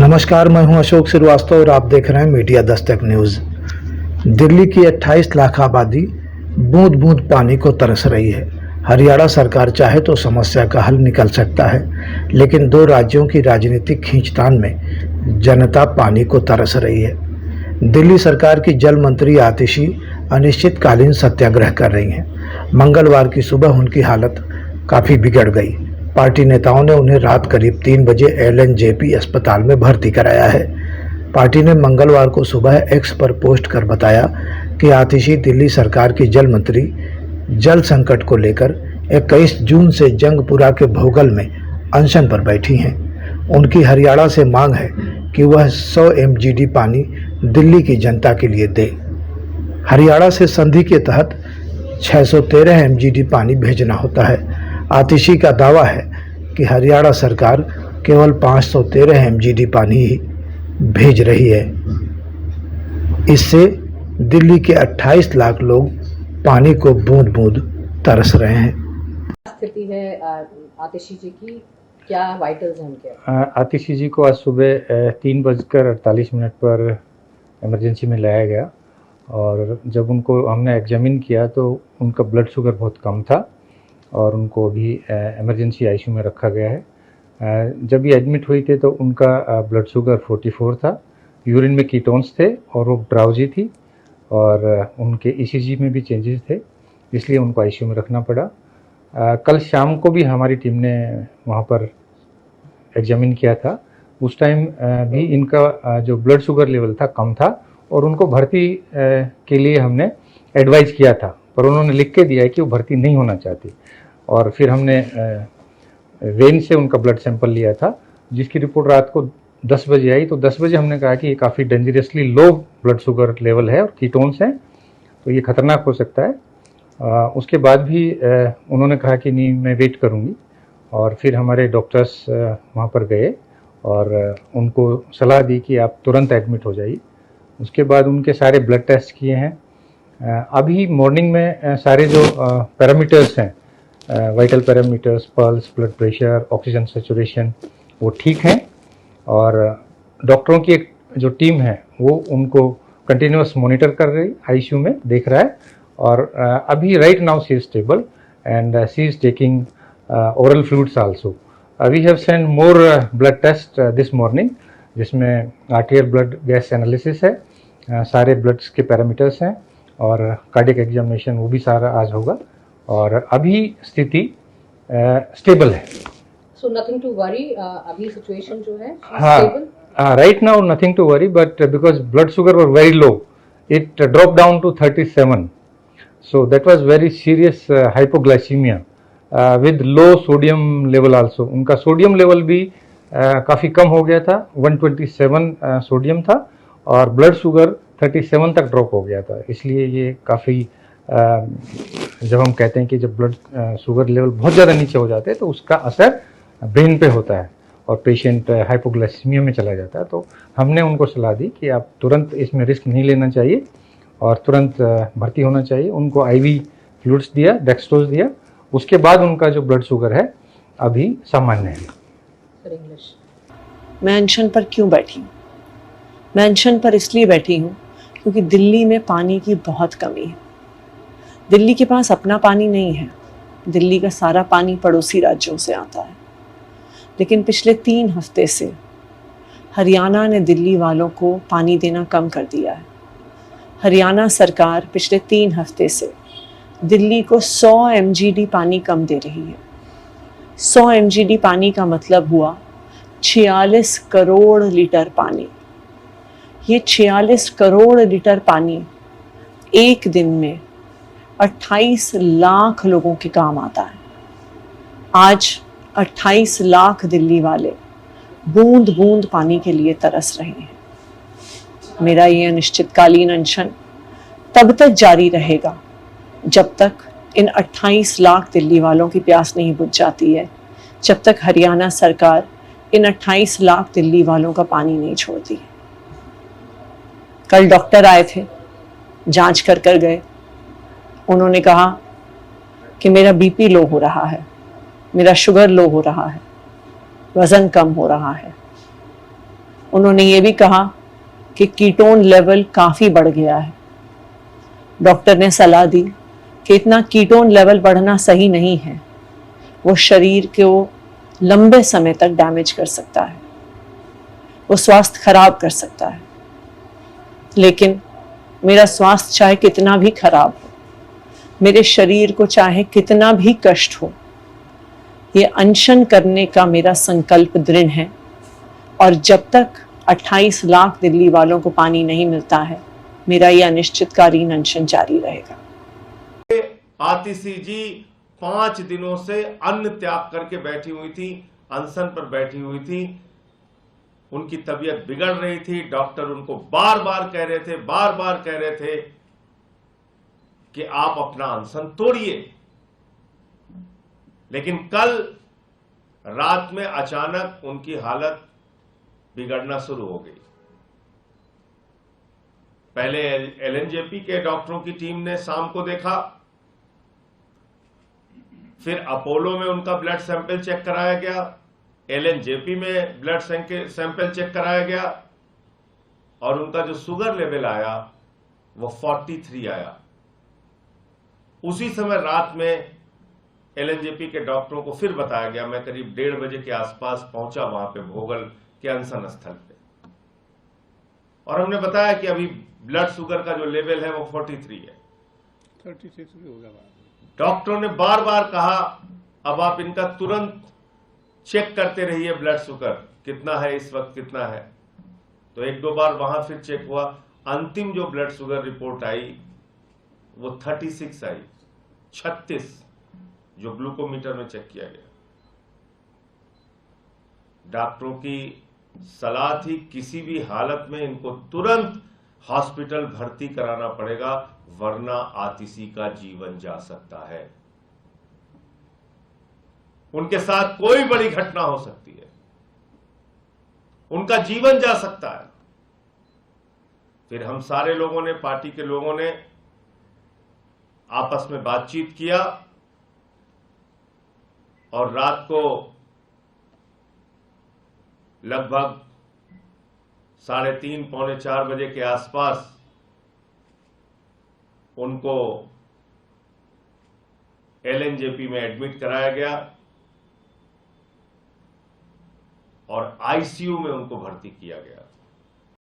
नमस्कार, मैं हूं अशोक श्रीवास्तव और आप देख रहे हैं मीडिया दस्तक न्यूज़। दिल्ली की 28 लाख आबादी बूंद बूंद पानी को तरस रही है। हरियाणा सरकार चाहे तो समस्या का हल निकल सकता है, लेकिन दो राज्यों की राजनीतिक खींचतान में जनता पानी को तरस रही है। दिल्ली सरकार की जल मंत्री आतिशी अनिश्चितकालीन सत्याग्रह कर रही हैं। मंगलवार की सुबह उनकी हालत काफ़ी बिगड़ गई। पार्टी नेताओं ने उन्हें रात करीब 3 बजे LNJP अस्पताल में भर्ती कराया है। पार्टी ने मंगलवार को सुबह एक्स पर पोस्ट कर बताया कि आतिशी दिल्ली सरकार की जल मंत्री जल संकट को लेकर 21 जून से जंगपुरा के भोगल में अनशन पर बैठी हैं। उनकी हरियाणा से मांग है कि वह 100 MGD पानी दिल्ली की जनता के लिए दे। हरियाणा से संधि के तहत 613 MGD पानी भेजना होता है। आतिशी का दावा है कि हरियाणा सरकार केवल 513 MGD पानी ही भेज रही है। इससे दिल्ली के 28 लाख लोग पानी को बूंद बूंद तरस रहे हैं। स्थिति है आतिशी जी की, क्या वाइटल्स हैं उनके? आतिशी जी को आज सुबह 3:48 पर इमरजेंसी में लाया गया और जब उनको हमने एग्जामिन किया तो उनका ब्लड शुगर बहुत कम था और उनको अभी इमरजेंसी ICU में रखा गया है। जब ये एडमिट हुई थे तो उनका ब्लड शुगर 44 था, यूरिन में कीटोन्स थे और वो ड्राउजी थी और उनके ECG में भी चेंजेस थे, इसलिए उनको ICU में रखना पड़ा। कल शाम को भी हमारी टीम ने वहाँ पर एग्जामिन किया था। उस टाइम भी इनका जो ब्लड शुगर लेवल था कम था और उनको भर्ती के लिए हमने एडवाइज किया था, पर उन्होंने लिख के दिया है कि वो भर्ती नहीं होना चाहती। और फिर हमने वेन से उनका ब्लड सैंपल लिया था, जिसकी रिपोर्ट रात को 10 बजे आई। तो 10 बजे हमने कहा कि ये काफ़ी dangerously low blood sugar level है और कीटोन्स हैं, तो ये खतरनाक हो सकता है। उसके बाद भी उन्होंने कहा कि नहीं, मैं वेट करूँगी। और फिर हमारे डॉक्टर्स वहाँ पर गए और उनको सलाह दी कि आप तुरंत एडमिट हो जाइए। उसके बाद उनके सारे ब्लड टेस्ट किए हैं। अभी मॉर्निंग में सारे जो पैरामीटर्स हैं, vital parameters, pulse, blood pressure, oxygen saturation, वो ठीक हैं और डॉक्टरों की एक जो टीम है वो उनको कंटिन्यूअस मॉनिटर कर रही, ICU में देख रहा है। और अभी right now she is stable and she is taking oral fluids also. We have send more blood test this morning, जिसमें आर्टियल ब्लड गैस एनालिसिस है, सारे ब्लड्स के पैरामीटर्स हैं और कार्डियक एग्जामिनेशन वो भी सारा आज होगा और अभी स्थिति स्टेबल है। सो नथिंग टू वरी, अभी सिचुएशन जो है stable. Right now nothing to worry, but because blood sugar were very low, it drop down to 37, so that was very serious hypoglycaemia with low sodium level also. उनका sodium level भी काफ़ी कम हो गया था, 127 sodium था और blood sugar 37 तक drop हो गया था। इसलिए ये काफ़ी जब हम कहते हैं कि जब ब्लड शुगर लेवल बहुत ज़्यादा नीचे हो जाते हैं तो उसका असर ब्रेन पे होता है और पेशेंट हाइपोग्लाइसीमिया में चला जाता है। तो हमने उनको सलाह दी कि आप तुरंत इसमें रिस्क नहीं लेना चाहिए और तुरंत भर्ती होना चाहिए। उनको IV फ्लूइड्स दिया, डेक्सट्रोज दिया। उसके बाद उनका जो ब्लड शुगर है अभी सामान्य है। मैं अनशन पर क्यों बैठी हूँ? मैं अनशन पर इसलिए बैठी हूँ क्योंकि दिल्ली में पानी की बहुत कमी है। दिल्ली के पास अपना पानी नहीं है, दिल्ली का सारा पानी पड़ोसी राज्यों से आता है। लेकिन पिछले 3 हफ्ते से हरियाणा ने दिल्ली वालों को पानी देना कम कर दिया है। हरियाणा सरकार पिछले 3 हफ्ते से दिल्ली को 100 MGD पानी कम दे रही है। 100 MGD पानी का मतलब हुआ 46 करोड़ लीटर पानी। ये 46 करोड़ लीटर पानी एक दिन में 28 लाख लोगों के काम आता है। आज 28 लाख दिल्ली वाले बूंद बूंद पानी के लिए तरस रहे हैं। मेरा ये अनिश्चितकालीन अनशन तब तक जारी रहेगा जब तक इन 28 लाख दिल्ली वालों की प्यास नहीं बुझ जाती है, जब तक हरियाणा सरकार इन 28 लाख दिल्ली वालों का पानी नहीं छोड़ती। कल डॉक्टर आए थे, जांच कर गए। उन्होंने कहा कि मेरा BP लो हो रहा है, मेरा शुगर लो हो रहा है, वज़न कम हो रहा है। उन्होंने ये भी कहा कि कीटोन लेवल काफ़ी बढ़ गया है। डॉक्टर ने सलाह दी कि इतना कीटोन लेवल बढ़ना सही नहीं है, वो शरीर को लंबे समय तक डैमेज कर सकता है, वो स्वास्थ्य खराब कर सकता है। लेकिन मेरा स्वास्थ्य चाहे कितना भी खराब हो, मेरे शरीर को चाहे कितना भी कष्ट हो, ये अनशन करने का मेरा संकल्प दृढ़ है। और जब तक 28 लाख दिल्ली वालों को पानी नहीं मिलता है, मेरा ये अनिश्चितकालीन अनशन जारी रहेगा। आतिशी जी 5 दिनों से अन्न त्याग करके बैठी हुई थी, अनशन पर बैठी हुई थी। उनकी तबीयत बिगड़ रही थी। डॉक्टर उनको बार बार कह रहे थे कि आप अपना अनशन तोड़िए। लेकिन कल रात में अचानक उनकी हालत बिगड़ना शुरू हो गई। पहले एलएनजेपी के डॉक्टरों की टीम ने शाम को देखा, फिर अपोलो में उनका ब्लड सैंपल चेक कराया गया, एलएनजेपी में ब्लड सैंपल चेक कराया गया और उनका जो शुगर लेवल आया वो 43 आया। उसी समय रात में एलएनजेपी के डॉक्टरों को फिर बताया गया, मैं करीब 1:30 बजे के आसपास पहुंचा वहां पे भोगल के अनशन स्थल पे, और हमने बताया कि अभी ब्लड शुगर का जो लेवल है वो 43 है। 36 भी होगा। डॉक्टरों ने बार बार कहा अब आप इनका तुरंत चेक करते रहिए, ब्लड शुगर कितना है इस वक्त, कितना है। तो 1-2 बार वहां फिर चेक हुआ। अंतिम जो ब्लड शुगर रिपोर्ट आई वो 36 आई, 36 जो ग्लूकोमीटर में चेक किया गया। डॉक्टरों की सलाह थी किसी भी हालत में इनको तुरंत हॉस्पिटल भर्ती कराना पड़ेगा, वरना आतिशी का जीवन जा सकता है, उनके साथ कोई बड़ी घटना हो सकती है, उनका जीवन जा सकता है। फिर हम सारे लोगों ने, पार्टी के लोगों ने आपस में बातचीत किया और रात को लगभग 3:30 पौने 4 बजे के आसपास उनको एलएनजेपी में एडमिट कराया गया और आईसीयू में उनको भर्ती किया गया।